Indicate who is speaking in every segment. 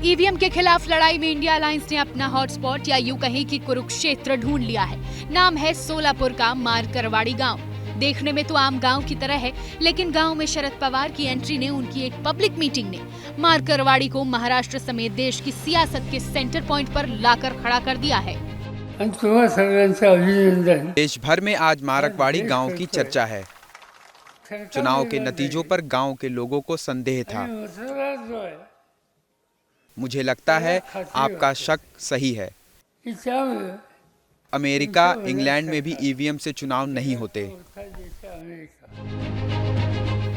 Speaker 1: EVM के खिलाफ लड़ाई में इंडिया अलायंस ने अपना हॉटस्पॉट या यूं कहें कि कुरुक्षेत्र ढूंढ लिया है। नाम है सोलापुर का मारकरवाड़ी गांव। देखने में तो आम गांव की तरह है, लेकिन गांव में शरद पवार की एंट्री ने, उनकी एक पब्लिक मीटिंग ने मारकरवाड़ी को महाराष्ट्र समेत देश की सियासत के सेंटर पॉइंट पर लाकर खड़ा कर दिया है।
Speaker 2: देश भर में आज मारकवाड़ी गांव की चर्चा है। चुनाव के नतीजों पर गांव के लोगों को संदेह था। मुझे लगता है आपका शक सही है। अमेरिका, इंग्लैंड में भी ईवीएम से चुनाव नहीं होते।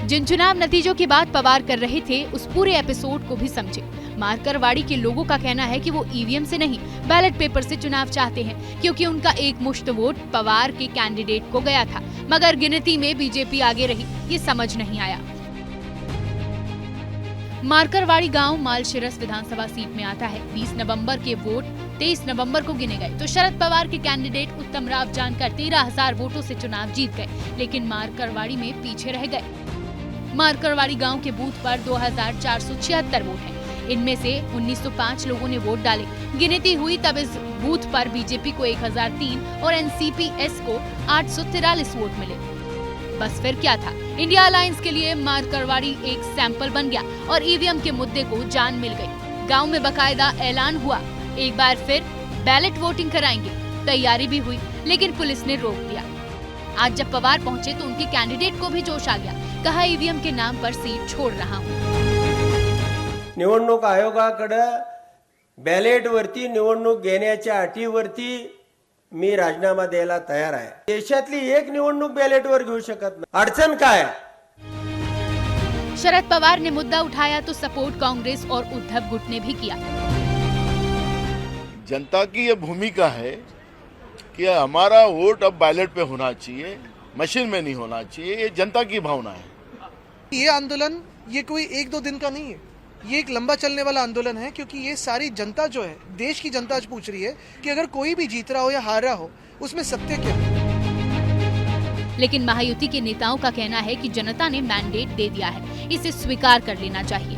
Speaker 1: जिन चुनाव नतीजों की बात पवार कर रहे थे, उस पूरे एपिसोड को भी समझे। मारकरवाड़ी के लोगों का कहना है कि वो ईवीएम से नहीं, बैलेट पेपर से चुनाव चाहते हैं, क्योंकि उनका एक मुश्त वोट पवार के कैंडिडेट को गया था, मगर गिनती में बीजेपी आगे रही, ये समझ नहीं आया। मारकरवाड़ी गांव मालशिरस विधानसभा सीट में आता है। 20 नवंबर के वोट 23 नवंबर को गिने गए तो शरद पवार के कैंडिडेट उत्तम राव जानकर 13,000 वोटों से चुनाव जीत गए, लेकिन मारकरवाड़ी में पीछे रह गए। मारकरवाड़ी गांव के बूथ पर 2,476 वोट हैं। इनमें से 1905 लोगों ने वोट डाले। गिनती हुई तब इस बूथ पर बीजेपी को 1003 और एनसीपीएस को 843 वोट मिले। बस फिर क्या था, इंडिया अलायंस के लिए मारकरवाड़ी एक सैंपल बन गया और ईवीएम के मुद्दे को जान मिल गई। गांव में बकायदा ऐलान हुआ, एक बार फिर बैलेट वोटिंग कराएंगे। तैयारी भी हुई, लेकिन पुलिस ने रोक दिया। आज जब पवार पहुंचे तो उनके कैंडिडेट को भी जोश आ गया। कहा, ईवीएम के नाम पर सीट छोड़ रहा हूं।
Speaker 3: निवडणूक आयोगाकडे बॅलेट वरती निवडणूक घेण्याच्या अटीवरती मी राजीनामा द्यायला तयार आहे। देशातली एक निवडणूक बॅलेटवर घेऊ शकत नाही। अडचण काय?
Speaker 1: शरद पवार ने मुद्दा उठाया तो सपोर्ट कांग्रेस और उद्धव गुट ने भी किया।
Speaker 4: जनता की ये भूमिका है कि हमारा वोट अब बैलेट पे होना चाहिए, मशीन में नहीं होना चाहिए। ये जनता की भावना है।
Speaker 5: ये आंदोलन ये कोई 1-2 दिन का नहीं है, ये एक लंबा चलने वाला आंदोलन है, क्योंकि ये सारी जनता जो है, देश की जनता आज पूछ रही है कि अगर कोई भी जीत रहा हो या हार रहा हो, उसमें सत्य क्या है।
Speaker 1: लेकिन महायुति के नेताओं का कहना है कि जनता ने मैंडेट दे दिया है, इसे स्वीकार कर लेना चाहिए।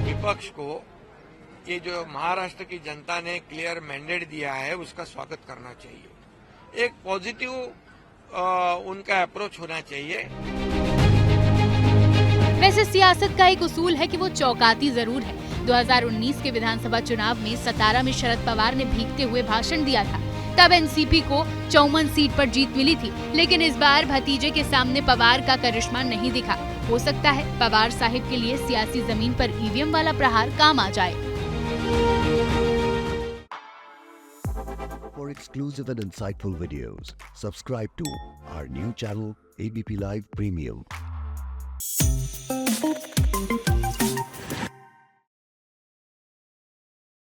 Speaker 6: विपक्ष को ये जो महाराष्ट्र की जनता ने क्लियर मैंडेट दिया है, उसका स्वागत करना चाहिए। एक पॉजिटिव उनका अप्रोच होना चाहिए।
Speaker 1: वैसे सियासत का एक उसूल है कि वो चौंकाती जरूर है। 2019 के विधानसभा चुनाव में सतारा में शरद पवार ने भीगते हुए भाषण दिया था। तब एनसीपी को 54 सीट पर जीत मिली थी, लेकिन इस बार भतीजे के सामने पवार का करिश्मा नहीं दिखा। हो सकता है पवार साहिब के लिए सियासी जमीन पर ईवीएम वाला प्रहार काम आ जाए।
Speaker 7: For exclusive and insightful videos, subscribe to our new channel ABP Live Premium.